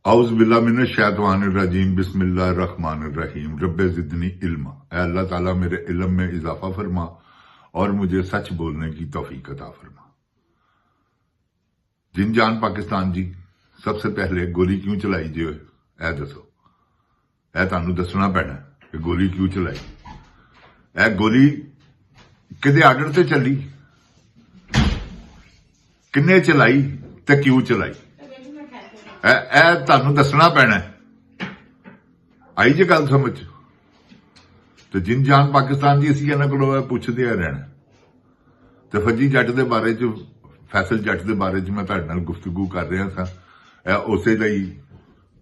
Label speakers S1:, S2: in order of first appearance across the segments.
S1: औज़ बिल्लाहि मिनश शैतानिर रजीम बिस्मिल्लाहिर रहमानिर रहीम रब्बे ज़िदनी इल्मा। ऐ अल्लाह ताला मेरे इल्म में इजाफा फरमा और मुझे सच बोलने की तौफीक अता फरमा। जिन जान पाकिस्तान जी, सबसे पहले गोली क्यों चलाई जे? ऐ दसो, ऐ तुहानू दसना पैना कि गोली क्यों चलाई। ऐ गोली किहदे आर्डर ते चली, किन्ने चलाई ते क्यों चलाई, तुहानू दसना पैना। आई जे गल समझ? तो जिन जान पाकिस्तान जी असीं इन्हां कोलों पुछदे रहना। तो फजी जट के बारे च, फैसल जट के बारे च मैं तुहाडे नाल गुफ्तगू कर रहा था। उसे लई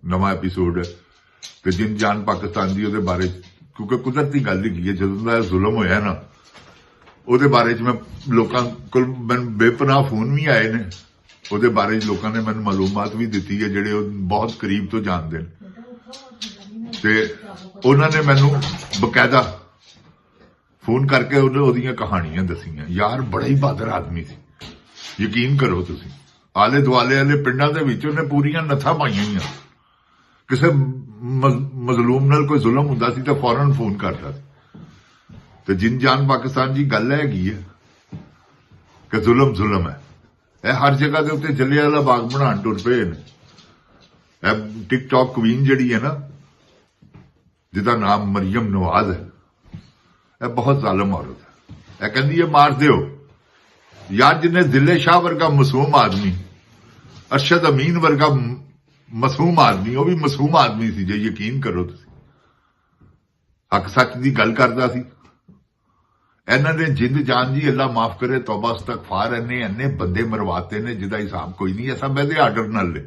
S1: नवा एपीसोड है। तो जिन जान पाकिस्तान जी उहदे बारे, क्योंकि कुदरती गल ही है, जदों दा जुल्म होया ना, उहदे बारे च मैं लोकां कोल मैनूं बेपनाह फोन भी आए ने। ਉਹਦੇ ਬਾਰੇ ਲੋਕਾਂ ਨੇ ਮੈਨੂੰ ਮਾਲੂਮਾਤ ਵੀ ਦਿੱਤੀ ਹੈ, ਜਿਹੜੇ ਉਹ ਬਹੁਤ ਕਰੀਬ ਤੋਂ ਜਾਣਦੇ ਨੇ। ਤੇ ਉਹਨਾਂ ਨੇ ਮੈਨੂੰ ਬਕਾਇਦਾ ਫੋਨ ਕਰਕੇ ਉਹਦੀਆਂ ਕਹਾਣੀਆਂ ਦਸੀਆਂ। ਯਾਰ ਬੜਾ ਹੀ ਬਹਾਦਰ ਆਦਮੀ ਸੀ, ਯਕੀਨ ਕਰੋ ਤੁਸੀਂ। ਆਲੇ ਦੁਆਲੇ ਵਾਲੇ ਪਿੰਡਾਂ ਦੇ ਵਿੱਚ ਉਹਨੇ ਪੂਰੀਆਂ ਨੱਥਾਂ ਪਾਈਆਂ ਹੋਈਆਂ। ਕਿਸੇ ਮਜ਼ਲੂਮ ਨਾਲ ਕੋਈ ਜ਼ੁਲਮ ਹੁੰਦਾ ਸੀ ਤਾਂ ਫੌਰਨ ਫੋਨ ਕਰਦਾ ਸੀ। ਤੇ ਜਿਨ ਜਾਨ ਪਾਕਿਸਤਾਨ ਜੀ ਗੱਲ ਹੈਗੀ ਹੈ ਕਿ ਜ਼ੁਲਮ ਹੈ। हर जगह के उत्ते जलियांवाला बाग बनाने टुर पे ने। टिकटॉक क्वीन जिहड़ी है ना, जिहदा नाम मरियम नवाज है, यह बहुत जालिम औरत है। यह कहती है मार दियो यार। जिन्हें दिले शाह वर्गा मासूम आदमी, अरशद अमीन वर्गा मासूम आदमी, वह भी मासूम आदमी सी, जे यकीन करो तुसीं। हक सच की गल करदा सी। इन्होंने जिंद जान जी अल्लाह माफ करे, तौबा इस्तगफार, इन्ने बंदे मरवाते ने जिदा हिसाब कोई नहीं। ऐसा मैं आर्डर न ले,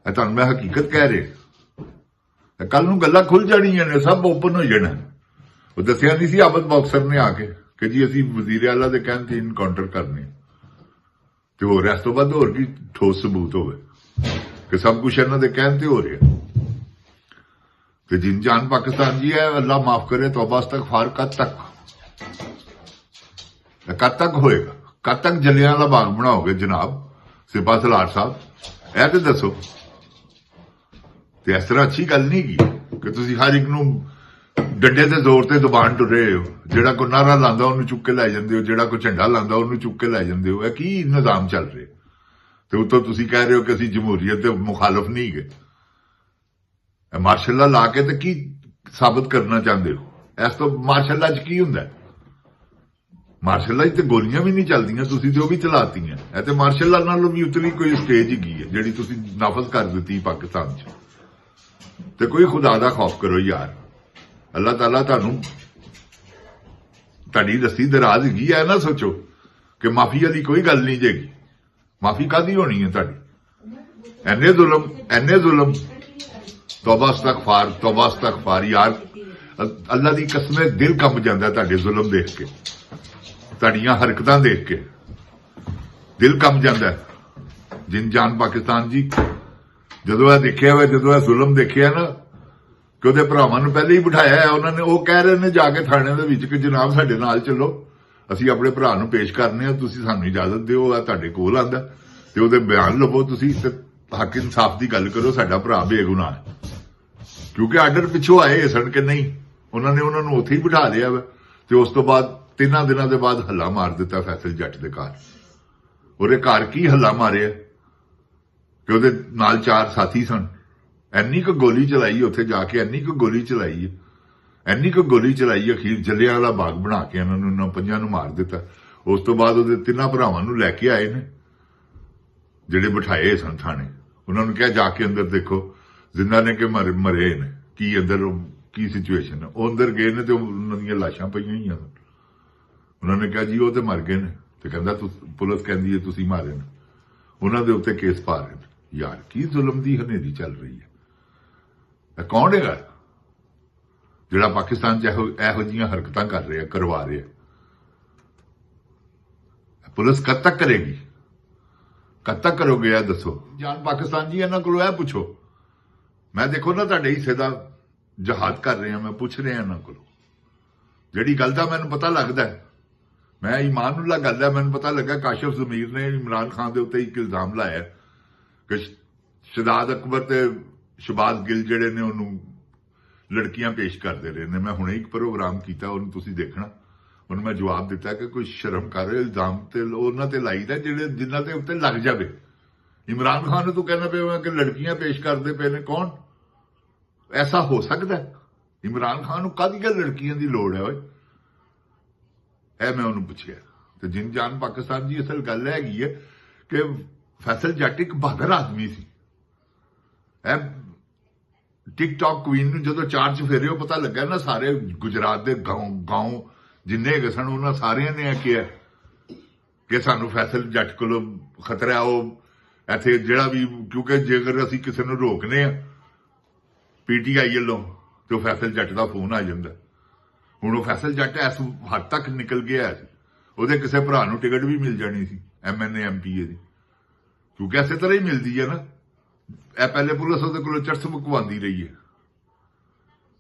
S1: तुहानू मैं हकीकत कह रहा। कल नूं गल्लां खुल जाणियां ने, सब ओपन हो जाना। वो दसिया नहीं सी आबद बॉक्सर ने आके कि जी असीं वजीर आला दे कहण ते इनकाउंटर करने, ते हो रहा। इस तो बाद होर की ठोस सबूत होवे कि सब कुछ इन्हां दे कहण ते हो रहा। ते जिन जान पाकिस्तान जी है, अल्लाह माफ करे, तौबा इस्तगफार कद तक होएगा? कद तक जलियांवाला बाग बनाओगे जनाब सिपा सलार साहब? ऐ ते दसो। ते इस तरह अच्छी गल नहीं की कि तुसीं हर एक नूं डंडे ते जोर ते दबाण टुर रहे हो। जेड़ा कोई नारा लांदा उहनूं चुक के लै जांदे हो, जेड़ा कोई झंडा लांदा उहनूं चुक के लै जांदे हो। यह की निजाम चल रहे? ते उत्तों तुसीं कह रहे हो कि असीं जमहूरीयत दे मुखालफ नहीं गए। मार्शल लॉ ला के ते की साबित करना चाहते हो? इस तो मार्शल लॉ च की हुंदा है? मार्शल लॉ तो गोलियां भी नहीं चलदियां, तुसीं ते ओह भी चलातियां। ऐ ते मार्शल लॉ नालों भी उतली कोई स्टेज ही है जिहड़ी तुसीं नाफज कर दित्ती पाकिस्तान च। ते कोई खुदा दा खौफ करो यार। अल्लाह ताला तुहानू तुहाडी रस्सी दराज हैगी है। ना सोचो कि माफी वाली कोई गल नहीं जेगी। माफी कादी होनी है तुहाडी? इन्ने जुल्म। तौबा इस्तगफार यार। अल्लाह दी कसम, दिल कंब जांदा तुहाडे जुल्म देख के, तुहाडीआं हरकतां देख के दिल कंब जांदा है। जिन जान पाकिस्तान जी, जदों यह देखिया हुआ, जदों यह जुल्म देखिया ना कि उहदे भरावां नूं पहले ही बिठाया है, उन्होंने वो कह रहे ने जाके थाने दे विच कि जनाब साडे नाल चलो, असीं अपने भरा नूं पेश करने आ, तुसीं सानूं इजाजत दिओ। तुहाडे कोल आंदा ते उहदे बयान लवो तुसीं, ते हक इंसाफ की गल करो, साडा भरा बेगुनाह है। क्योंकि आर्डर पिछों आए सन कि नहीं, उन्होंने उन्होंने उत्थे ही बिठा लिया वा। ते उस तो बाद 3 दिनों के बाद हल्ला मार दिता फैसल जट के घर। ਉਹਦੇ घर की हल्ला मारिया कि ਉਹਦੇ नाल 4 साथी सन। इन्नी क गोली चलाई उत्थे जाके, इन्नी क गोली चलाई है, इन्नी क गोली चलाई। अखीर जलियांवाला बाग बना के इन्होंने 5 नूं मार दिता। उस तो बाद ਉਹਦੇ 3 भरावां नूं लैके आए ने, ਜਿਹੜੇ बिठाए सन थाने। उन्होंने कहा जाके अंदर देखो जिन्हां ने कि मरे ने, की अंदर की सिचुएशन है। वो अंदर गए ने ते उन्हां दीयां लाशां पईयां होईयां सन। उन्होंने कहा जी वो तो मर गए ने, तो कहंदा पुलिस कहंदी है तुसीं मारे ने, उन्हां दे उत्ते केस पा रहे ने। यार की जुल्म दी हनेरी चल रही है। कौन है जिहड़ा पाकिस्तान च इहो जिहियां हरकतां कर रहा, करवा रहा? पुलिस कद तक करेगी? कद तक करोगे? यह दसो। जान पाकिस्तान जी इन्हां कोलों यह पुछो। मैं देखो ना तुहाडे हिस्से दा जहाद कर रहा, मैं पूछ रहा इन्हां कोलों जिहड़ी गल दा मैनूं पता लगदा है। मैं ईमानुल्लाह गल है, मैनूं पता लगा काशिफ ज़मीर ने इमरान खान के उत्ते एक इल्जाम लाया कि ਸ਼ਹਜ਼ਾਦ ਅਕਬਰ ਤੇ ਸ਼ਬਾਜ਼ ਗਿੱਲ ਜਿਹੜੇ ਨੇ ਉਹਨੂੰ ਲੜਕੀਆਂ ਪੇਸ਼ ਕਰਦੇ ਰਹੇ ਨੇ। ਮੈਂ ਹੁਣੇ ਇੱਕ ਪ੍ਰੋਗਰਾਮ ਕੀਤਾ, ਉਹਨੂੰ ਤੁਸੀਂ ਦੇਖਣਾ। ਉਹਨੂੰ ਮੈਂ ਜਵਾਬ ਦਿੱਤਾ ਕਿ ਕੋਈ ਸ਼ਰਮ ਕਰ ਇਲਜ਼ਾਮ ਤੇ ਉਹਨਾਂ ਤੇ ਲਾਈਦਾ ਜਿਹੜੇ ਜਿਨ੍ਹਾਂ ਦੇ ਉੱਤੇ ਲੱਗ ਜਾਵੇ। ਇਮਰਾਨ ਖਾਨ ਨੂੰ ਤੂੰ ਕਹਿਣਾ ਪਿਆ ਕਿ ਲੜਕੀਆਂ ਪੇਸ਼ ਕਰਦੇ ਪਏ ਨੇ, ਕੌਣ? ਐਸਾ ਹੋ ਸਕਦਾ? ਇਮਰਾਨ ਖਾਨ ਨੂੰ ਕਾਹਦੀਆਂ ਲੜਕੀਆਂ ਦੀ ਲੋੜ ਹੈ ਓਏ? ਇਹ ਮੈਂ ਉਹਨੂੰ ਪੁੱਛਿਆ। ਤੇ ਜਿੰਨ ਜਾਨ ਪਾਕਿਸਤਾਨ ਦੀ ਅਸਲ ਗੱਲ ਹੈਗੀ ਹੈ ਕਿ ਫੈਸਲ ਜੱਟ ਇੱਕ ਬਹਾਦਰ ਆਦਮੀ ਸੀ। ਇਹ ਟਿਕਟੌਕ ਕੁਈਨ ਨੂੰ ਜਦੋਂ ਚਾਰ ਚੁਫੇਰੇ ਉਹ ਪਤਾ ਲੱਗਾ ਨਾ, ਸਾਰੇ ਗੁਜਰਾਤ ਦੇ ਗਾਉਂ ਜਿੰਨੇ ਹੈਗੇ ਸਨ ਉਹਨਾਂ ਸਾਰਿਆਂ ਨੇ ਇਹ ਕਿਹਾ ਕਿ ਸਾਨੂੰ ਫੈਸਲ ਜੱਟ ਕੋਲੋਂ ਖਤਰਾ। ਉਹ ਇੱਥੇ ਜਿਹੜਾ ਵੀ, ਕਿਉਂਕਿ ਜੇਕਰ ਅਸੀਂ ਕਿਸੇ ਨੂੰ ਰੋਕਨੇ ਆ ਪੀਟੀਆਈ ਵੱਲੋਂ ਤੇ ਉਹ ਫੈਸਲ ਜੱਟ ਦਾ ਫੋਨ ਆ ਜਾਂਦਾ। ਹੁਣ ਉਹ ਫੈਸਲ ਜੱਟ ਇਸ ਹੱਦ ਤੱਕ ਨਿਕਲ ਗਿਆ ਸੀ, ਉਹਦੇ ਕਿਸੇ ਭਰਾ ਨੂੰ ਟਿਕਟ ਵੀ ਮਿਲ ਜਾਣੀ ਸੀ MNA MPA ਦੀ, ਕਿਉਂਕਿ ਇਸੇ ਤਰ੍ਹਾਂ ਹੀ ਮਿਲਦੀ ਹੈ ਨਾ। ਇਹ ਪਹਿਲੇ ਪੁਲਿਸ ਉਹਦੇ ਕੋਲੋਂ ਚਰਸ ਮੁਕਵਾਉਂਦੀ ਰਹੀ ਹੈ।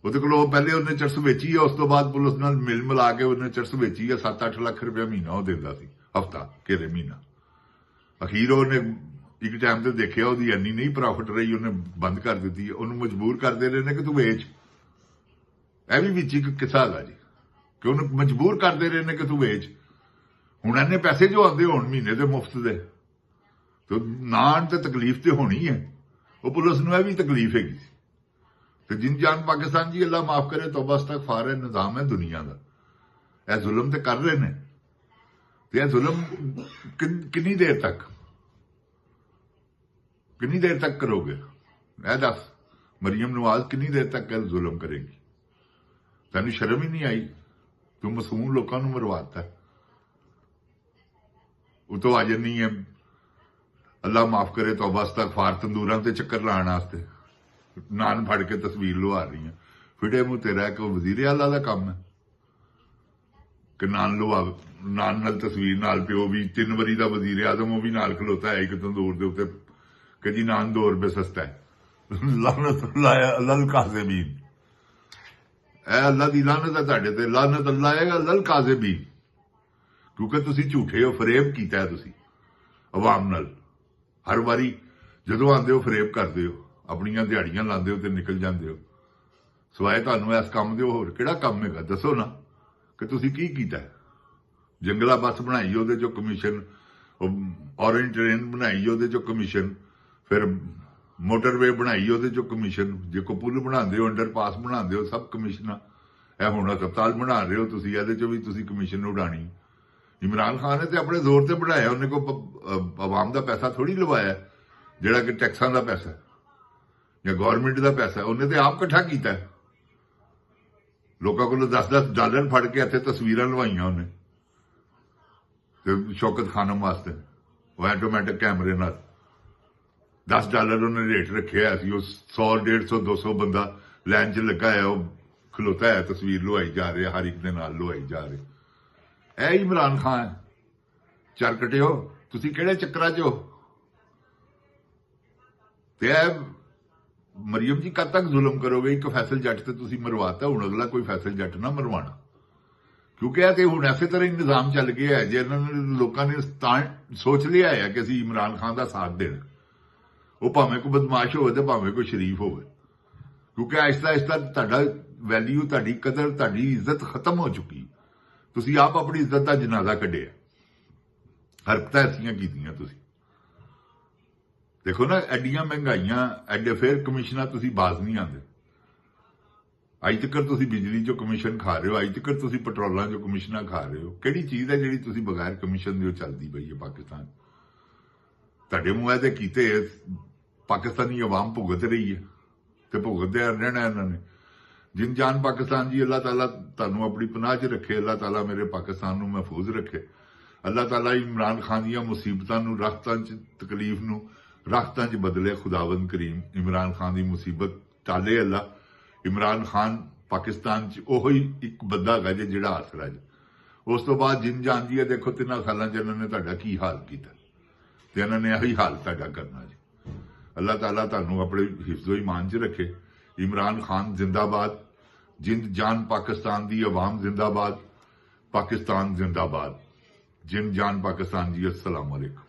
S1: ਉਹਦੇ ਕੋਲੋਂ ਪਹਿਲੇ ਉਹਨੇ ਚਰਸ ਵੇਚੀ ਹੈ, ਉਸ ਤੋਂ ਬਾਅਦ ਪੁਲਿਸ ਨਾਲ ਮਿਲ ਮਿਲਾ ਕੇ ਉਹਨੇ ਚਰਸ ਵੇਚੀ ਹੈ। 7-8 ਲੱਖ ਰੁਪਇਆ ਮਹੀਨਾ ਉਹ ਦਿੰਦਾ ਸੀ, ਹਫਤਾ ਘੇਰੇ ਮਹੀਨਾ। ਅਖੀਰ ਉਹਨੇ ਇੱਕ ਟਾਈਮ ਤੇ ਦੇਖਿਆ ਉਹਦੀ ਇੰਨੀ ਨਹੀਂ ਪ੍ਰੋਫਿਟ ਰਹੀ, ਉਹਨੇ ਬੰਦ ਕਰ ਦਿੱਤੀ। ਉਹਨੂੰ ਮਜਬੂਰ ਕਰਦੇ ਰਹੇ ਨੇ ਕਿ ਤੂੰ ਵੇਚ। ਇਹ ਵੀ ਵਿੱਚ ਇੱਕ ਕਿੱਸਾ ਹੈਗਾ ਜੀ ਕਿ ਉਹਨੂੰ ਮਜਬੂਰ ਕਰਦੇ ਰਹੇ ਨੇ ਕਿ ਤੂੰ ਵੇਚ। ਹੁਣ ਇਹਨੇ ਪੈਸੇ ਜੋ ਆਉਂਦੇ ਹੋਣ ਮਹੀਨੇ ਦੇ ਮੁਫਤ ਦੇ, ਤੇ ਨਾਨ ਤੇ ਤਕਲੀਫ ਤੇ ਹੋਣੀ ਹੈ। ਉਹ ਪੁਲਿਸ ਨੂੰ ਇਹ ਵੀ ਤਕਲੀਫ ਹੈਗੀ ਸੀ। ਤੇ ਜਿਨ ਜਾਨ ਪਾਕਿਸਤਾਨ ਜੀ, ਅੱਲਾ ਮਾਫ ਕਰੇ, ਤੌਬਾ ਇਸਤਗਫਾਰ ਹੈ, ਨਿਜ਼ਾਮ ਹੈ ਦੁਨੀਆ ਦਾ। ਇਹ ਜ਼ੁਲਮ ਤੇ ਕਰ ਰਹੇ ਨੇ, ਤੇ ਇਹ ਜ਼ੁਲਮ ਕਿੰਨੀ ਦੇਰ ਤੱਕ ਕਰੋਗੇ? ਇਹ ਦੱਸ, ਮਰੀਮ ਨਵਾਜ਼ ਕਿੰਨੀ ਦੇਰ ਤੱਕ ਇਹ ਜ਼ੁਲਮ ਕਰੇਗੀ? ਤੈਨੂੰ ਸ਼ਰਮ ਹੀ ਨਹੀਂ ਆਈ? ਤੂੰ ਮਾਸੂਮ ਲੋਕਾਂ ਨੂੰ ਮਰਵਾਤਾ। ਉਹ ਤੋਂ ਆ ਜਾਂਦੀ ਹੈ, ਅੱਲਾ ਮਾਫ ਕਰੇ, ਤੌਬਾ ਇਸਤਗਫਾਰ, ਤੰਦੂਰਾਂ ਤੇ ਚੱਕਰ ਲਾਉਣ ਵਾਸਤੇ ਨਾਨ ਫੜ ਕੇ ਤਸਵੀਰ ਲਵਾ ਰਹੀਆਂ। ਫਿਟੇ ਮੂੰਹ ਤੇਰਾ ਕਿ ਵਜ਼ੀਰ ਆਲਾ ਦਾ ਕੰਮ ਹੈ ਕਿ ਨਾਨ ਲਵਾ, ਨਾਨ ਨਾਲ ਤਸਵੀਰ ਨਾਲ ਪਿਓ ਵੀ 3 ਵਾਰੀ ਦਾ ਵਜ਼ੀਰ ਆਜ਼ਮ ਉਹ ਵੀ ਨਾਲ ਖਲੋਤਾ ਹੈ ਇੱਕ ਤੰਦੂਰ ਦੇ ਉੱਤੇ ਕਿ ਜੀ ਨਾਨ 2 ਰੁਪਏ ਸਸਤਾ ਹੈ। ਲਾਨਤ ਕਾਜ਼ਿਬੀਨ, ਇਹ ਅੱਲਾ ਦੀ ਲਾਨਤ ਹੈ ਤੁਹਾਡੇ ਤੇ। ਲਾਨਤ ਅੱਲਾ ਹੈ ਅੱਲਾ ਕਾਜ਼ਿਬੀਨ, ਕਿਉਂਕਿ ਤੁਸੀਂ ਝੂਠੇ ਹੋ, ਫਰੇਬ ਕੀਤਾ ਹੈ ਤੁਸੀਂ ਆਵਾਮ ਨਾਲ। ਹਰ ਵਾਰੀ ਜਦੋਂ ਆਉਂਦੇ ਹੋ ਫਰੇਬ ਕਰਦੇ ਹੋ, ਆਪਣੀਆਂ ਦਿਹਾੜੀਆਂ ਲਾਉਂਦੇ ਹੋ ਤੇ ਨਿਕਲ ਜਾਂਦੇ ਹੋ। ਸਵਾਏ ਤੁਹਾਨੂੰ ਇਸ ਕੰਮ ਦੇ ਹੋਰ ਕਿਹੜਾ ਕੰਮ ਹੈਗਾ? ਦੱਸੋ ਨਾ ਕਿ ਤੁਸੀਂ ਕੀ ਕੀਤਾ। ਜੰਗਲਾ ਬੱਸ ਬਣਾਈ, ਉਹਦੇ ਚੋਂ ਕਮਿਸ਼ਨ। ਔਰੇਂਜ ਟ੍ਰੇਨ ਬਣਾਈ, ਉਹਦੇ ਚੋਂ ਕਮਿਸ਼ਨ। ਫਿਰ ਮੋਟਰਵੇ ਬਣਾਈ, ਉਹਦੇ ਚੋਂ ਕਮਿਸ਼ਨ। ਜੇ ਕੋ ਪੁਲ ਬਣਾਉਂਦੇ ਹੋ, ਅੰਡਰਪਾਸ ਬਣਾਉਂਦੇ ਹੋ, ਸਭ ਕਮਿਸ਼ਨਾਂ। ਇਹ ਹੁਣ ਹਸਪਤਾਲ ਬਣਾ ਰਹੇ ਹੋ ਤੁਸੀਂ, ਇਹਦੇ ਚੋਂ ਵੀ ਤੁਸੀਂ ਕਮਿਸ਼ਨ ਉਡਾਣੀ। ਇਮਰਾਨ ਖਾਨ ਨੇ ਤੇ ਆਪਣੇ ਜ਼ੋਰ ਤੇ ਬਣਾਇਆ, ਉਹਨੇ ਕੋ ਆਵਾਮ ਦਾ ਪੈਸਾ ਥੋੜੀ ਲਵਾਇਆ, ਜਿਹੜਾ ਕਿ ਟੈਕਸਾਂ ਦਾ ਪੈਸਾ ਜਾਂ ਗਵਰਨਮੈਂਟ ਦਾ ਪੈਸਾ ਉਹਨੇ ਤੇ ਆਪ ਇਕੱਠਾ ਕੀਤਾ। ਲੋਕਾਂ ਕੋਲੋਂ $10 ਫੜ ਕੇ ਇੱਥੇ ਤਸਵੀਰਾਂ ਲਵਾਈਆਂ ਉਹਨੇ ਤੇ ਸ਼ੌਕਤ ਖਾਨਮ ਵਾਸਤੇ, ਉਹ ਆਟੋਮੈਟਿਕ ਕੈਮਰੇ ਨਾਲ। $10 ਉਹਨੇ ਰੇਟ ਰੱਖਿਆ ਸੀ। ਉਹ 100, 150, 200 ਬੰਦਾ ਲਾਈਨ 'ਚ ਲੱਗਾ ਹੈ, ਉਹ ਖਲੋਤਾ ਹੈ, ਤਸਵੀਰ ਲਵਾਈ ਜਾ ਰਿਹਾ, ਹਰ ਇੱਕ ਦੇ ਨਾਲ ਲਵਾਈ ਜਾ ਰਹੇ। ਇਹ ਇਮਰਾਨ ਖਾਨ ਹੈ। ਚਰਕਟਿਓ, ਤੁਸੀਂ ਕਿਹੜੇ ਚੱਕਰਾਂ 'ਚ ਹੋ? ਤੇ ਮਰੀਮ ਜੀ ਕਦ ਤੱਕ ਜ਼ੁਲਮ ਕਰੋਗੇ? ਇੱਕ ਫੈਸਲ ਜੱਟ ਤੇ ਤੁਸੀਂ ਮਰਵਾਤਾ, ਹੁਣ ਅਗਲਾ ਕੋਈ ਫੈਸਲ ਜੱਟ ਨਾ ਮਰਵਾਣਾ, ਕਿਉਂਕਿ ਇਹ ਤੇ ਹੁਣ ਐਸੇ ਤਰ੍ਹਾਂ ਹੀ ਨਿਜ਼ਾਮ ਚੱਲ ਗਿਆ ਹੈ। ਜੇ ਇਹਨਾਂ ਨੇ ਲੋਕਾਂ ਨੇ ਸੋਚ ਲਿਆ ਹੈ ਕਿ ਅਸੀਂ ਇਮਰਾਨ ਖਾਨ ਦਾ ਸਾਥ ਦੇਣਾ, ਉਹ ਭਾਵੇਂ ਕੋਈ ਬਦਮਾਸ਼ ਹੋਵੇ ਤੇ ਭਾਵੇਂ ਕੋਈ ਸ਼ਰੀਫ ਹੋਵੇ, ਕਿਉਂਕਿ ਆਹਿਸਤਾ ਤੁਹਾਡਾ ਵੈਲਿਊ, ਤੁਹਾਡੀ ਕਦਰ, ਤੁਹਾਡੀ ਇੱਜ਼ਤ ਖਤਮ ਹੋ ਚੁੱਕੀ। ਤੁਸੀਂ ਆਪ ਆਪਣੀ ਇੱਜ਼ਤ ਦਾ ਜਨਾਜ਼ਾ ਕੱਢਿਆ, ਹਰਕਤਾਂ ਐਸੀਆਂ ਕੀਤੀਆਂ ਤੁਸੀਂ। ਦੇਖੋ ਨਾ, ਐਡੀਆਂ ਮਹਿੰਗਾਈਆਂ, ਐਡੇ ਫੇਰ ਕਮਿਸ਼ਨਾਂ, ਤੁਸੀਂ ਬਾਜ਼ ਨਹੀਂ ਆਉਂਦੇ। ਅੱਜ ਤੱਕ ਤੁਸੀਂ ਬਿਜਲੀ 'ਚੋਂ ਕਮਿਸ਼ਨ ਖਾ ਰਹੇ ਹੋ, ਅੱਜ ਤੱਕ ਤੁਸੀਂ ਪੈਟਰੋਲਾਂ 'ਚੋਂ ਕਮਿਸ਼ਨਾਂ ਖਾ ਰਹੇ ਹੋ। ਕਿਹੜੀ ਚੀਜ਼ ਹੈ ਜਿਹੜੀ ਤੁਸੀਂ ਬਗੈਰ ਕਮਿਸ਼ਨ ਦੇ ਚੱਲਦੀ ਪਈ ਹੈ ਪਾਕਿਸਤਾਨ? ਤੁਹਾਡੇ ਮੂੰਹ ਤੇ ਕੀਤੇ ਪਾਕਿਸਤਾਨੀ ਆਵਾਮ ਭੁਗਤ ਰਹੀ ਹੈ ਤੇ ਭੁਗਤਦੇ ਰਹਿਣਾ ਇਹਨਾਂ ਨੇ। ਜਿਨ ਜਾਨ ਪਾਕਿਸਤਾਨ ਜੀ, ਅੱਲਾਹ ਤਾਲਾ ਤੁਹਾਨੂੰ ਆਪਣੀ ਪਨਾਹ 'ਚ ਰੱਖੇ। ਅੱਲਾਹ ਤਾਲਾ ਮੇਰੇ ਪਾਕਿਸਤਾਨ ਨੂੰ ਮਹਿਫੂਜ਼ ਰੱਖੇ। ਅੱਲਾਹ ਤਾਲਾ ਇਮਰਾਨ ਖਾਨ ਦੀਆਂ ਮੁਸੀਬਤਾਂ ਨੂੰ, ਰਾਹਤਾਂ 'ਚ ਤਕਲੀਫ ਨੂੰ ਰਾਹਤਾਂ 'ਚ ਬਦਲੇ। ਖੁਦਾਵੰਦ ਕਰੀਮ ਇਮਰਾਨ ਖਾਨ ਦੀ ਮੁਸੀਬਤ ਟਾਲੇ। ਅੱਲਾ ਇਮਰਾਨ ਖਾਨ ਪਾਕਿਸਤਾਨ 'ਚ ਉਹੀ ਇੱਕ ਬੰਦਾ ਹੈਗਾ ਜਿਹੜਾ ਆਸਰਾ ਜੀ। ਉਸ ਤੋਂ ਬਾਅਦ ਜਿਨ ਜਾਨ ਜੀ, ਦੇਖੋ 3 ਸਾਲਾਂ 'ਚ ਇਹਨਾਂ ਨੇ ਤੁਹਾਡਾ ਕੀ ਹਾਲ ਕੀਤਾ ਤੇ ਇਹਨਾਂ ਨੇ ਇਹੀ ਹਾਲ ਤੁਹਾਡਾ ਕਰਨਾ ਜੀ। ਅੱਲਾਹ ਤਾਲਾ ਤੁਹਾਨੂੰ ਆਪਣੇ ਹਿਫਜ਼ੋ ਈਮਾਨ 'ਚ ਰੱਖੇ। ਇਮਰਾਨ ਖਾਨ ਜ਼ਿੰਦਾਬਾਦ। ਜਿੰਦ ਜਾਨ ਪਾਕਿਸਤਾਨ ਦੀ ਆਵਾਮ ਜ਼ਿੰਦਾਬਾਦ। ਪਾਕਿਸਤਾਨ ਜ਼ਿੰਦਾਬਾਦ। ਜਿੰਦ ਜਾਨ ਪਾਕਿस्तान जी, अस्सलाम वालेकुम।